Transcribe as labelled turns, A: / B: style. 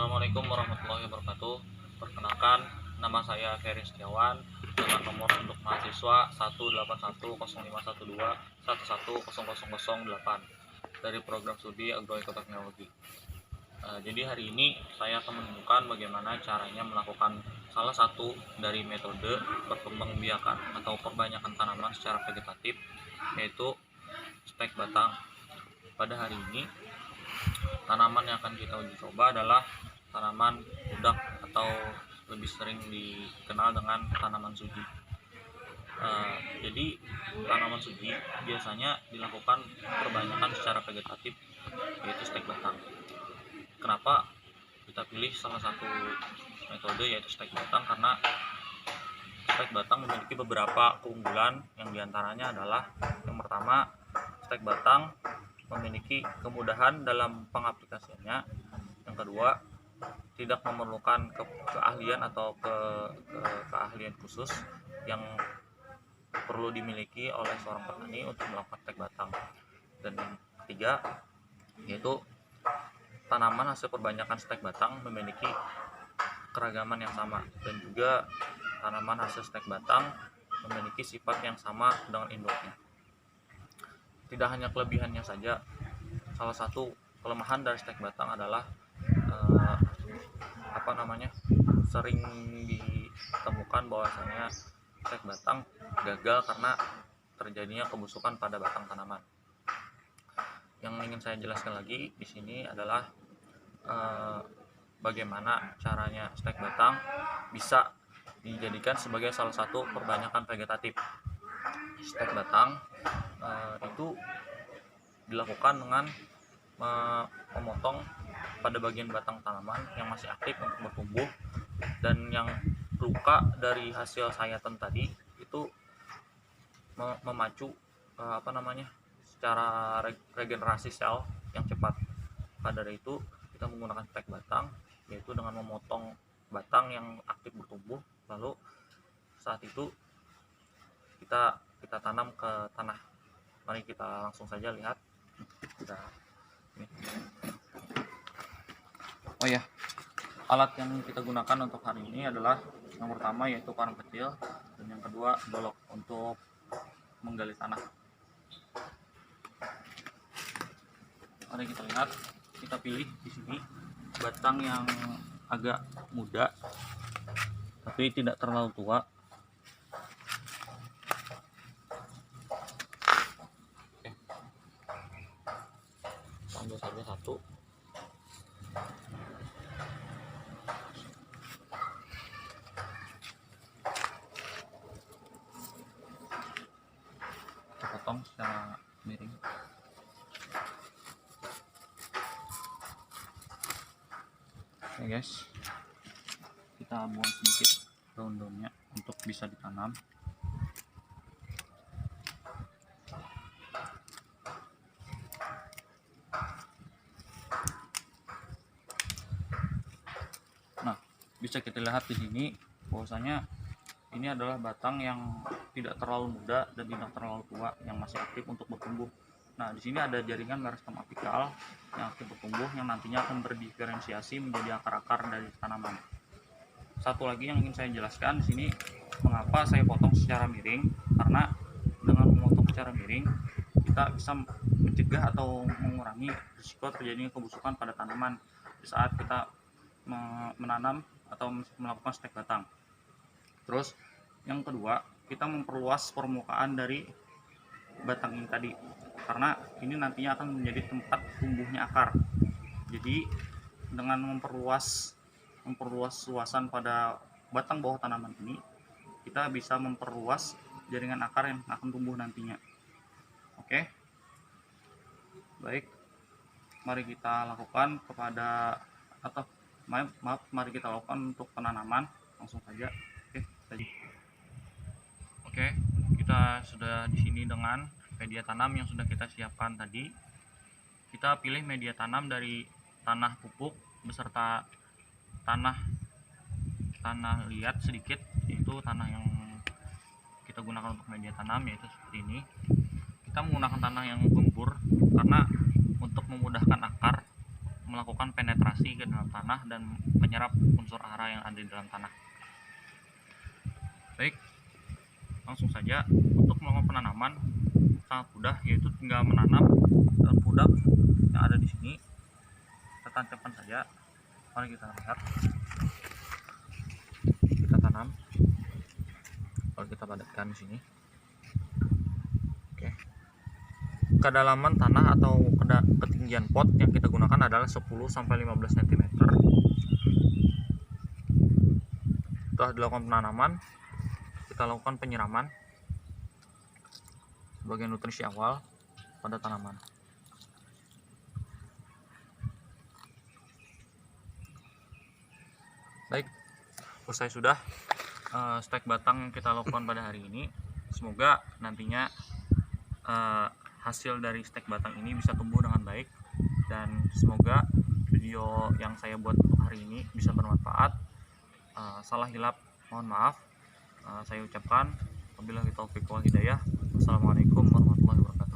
A: Assalamualaikum warahmatullahi wabarakatuh. Perkenalkan, nama saya Ferry Setiawan dengan nomor induk mahasiswa 1815121110008 dari program studi agroekoteknologi. Jadi hari ini saya akan menemukan bagaimana caranya melakukan salah satu dari metode perkembangbiakan atau perbanyakan tanaman secara vegetatif, yaitu stek batang. Pada hari ini tanaman yang akan kita uji coba adalah tanaman budak atau lebih sering dikenal dengan tanaman suji. Jadi tanaman suji biasanya dilakukan perbanyakan secara vegetatif, yaitu stek batang. Kenapa kita pilih salah satu metode yaitu stek batang? Karena stek batang memiliki beberapa keunggulan, yang diantaranya adalah yang pertama, stek batang memiliki kemudahan dalam pengaplikasiannya. Yang kedua, tidak memerlukan keahlian atau keahlian khusus yang perlu dimiliki oleh seorang petani untuk melakukan stek batang. Dan yang ketiga, yaitu tanaman hasil perbanyakan stek batang memiliki keragaman yang sama, dan juga tanaman hasil stek batang memiliki sifat yang sama dengan induknya. Tidak hanya kelebihannya saja, salah satu kelemahan dari stek batang adalah sering ditemukan bahwasanya stek batang gagal karena terjadinya kebusukan pada batang tanaman. Yang ingin saya jelaskan lagi di sini adalah bagaimana caranya stek batang bisa dijadikan sebagai salah satu perbanyakan vegetatif. Stek batang itu dilakukan dengan memotong pada bagian batang tanaman yang masih aktif untuk bertumbuh, dan yang luka dari hasil sayatan tadi itu memacu secara regenerasi sel yang cepat. Pada dari itu kita menggunakan stek batang, yaitu dengan memotong batang yang aktif bertumbuh, lalu saat itu kita tanam ke tanah. Mari kita langsung saja lihat. Alat yang kita gunakan untuk hari ini adalah yang pertama yaitu parang kecil, dan yang kedua golok untuk menggali tanah. Mari kita lihat, kita pilih di sini batang yang agak muda tapi tidak terlalu tua. Ambil saja satu. Kita potong secara miring. Oke guys, kita buang sedikit daun-daunnya untuk bisa ditanam. Nah, bisa kita lihat di sini bahwasanya ini adalah batang yang tidak terlalu muda dan tidak terlalu tua, yang masih aktif untuk bertumbuh. Nah, di sini ada jaringan meristem apikal yang aktif bertumbuh, yang nantinya akan berdiferensiasi menjadi akar-akar dari tanaman. Satu lagi yang ingin saya jelaskan di sini, mengapa saya potong secara miring? Karena dengan memotong secara miring, kita bisa mencegah atau mengurangi risiko terjadinya kebusukan pada tanaman di saat kita menanam atau melakukan stek batang. Terus yang kedua, kita memperluas permukaan dari batang ini tadi, karena ini nantinya akan menjadi tempat tumbuhnya akar. Jadi dengan memperluas luasan pada batang bawah tanaman ini, kita bisa memperluas jaringan akar yang akan tumbuh nantinya. Oke, baik, mari kita lakukan mari kita lakukan untuk penanaman langsung saja. Oke, kita sudah di sini dengan media tanam yang sudah kita siapkan tadi. Kita pilih media tanam dari tanah pupuk beserta tanah liat sedikit, yaitu tanah yang kita gunakan untuk media tanam, yaitu seperti ini. Kita menggunakan tanah yang gembur karena untuk memudahkan akar melakukan penetrasi ke dalam tanah dan menyerap unsur hara yang ada di dalam tanah. Baik, langsung saja untuk melakukan penanaman sangat mudah, yaitu tinggal menanam daun pudak yang ada di sini. Kita tancapkan saja. Mari kita lihat. Kita tanam. Kalau kita padatkan di sini. Oke. Kedalaman tanah atau ketinggian pot yang kita gunakan adalah 10 sampai 15 cm. Setelah dilakukan penanaman, kita lakukan penyiraman sebagai nutrisi awal pada tanaman. Baik, usai sudah stek batang yang kita lakukan pada hari ini. Semoga nantinya hasil dari stek batang ini bisa tumbuh dengan baik, dan semoga video yang saya buat untuk hari ini bisa bermanfaat. Salah hilap mohon maaf. Saya ucapkan wabillahi taufiq wal hidayah. Wassalamualaikum warahmatullahi wabarakatuh.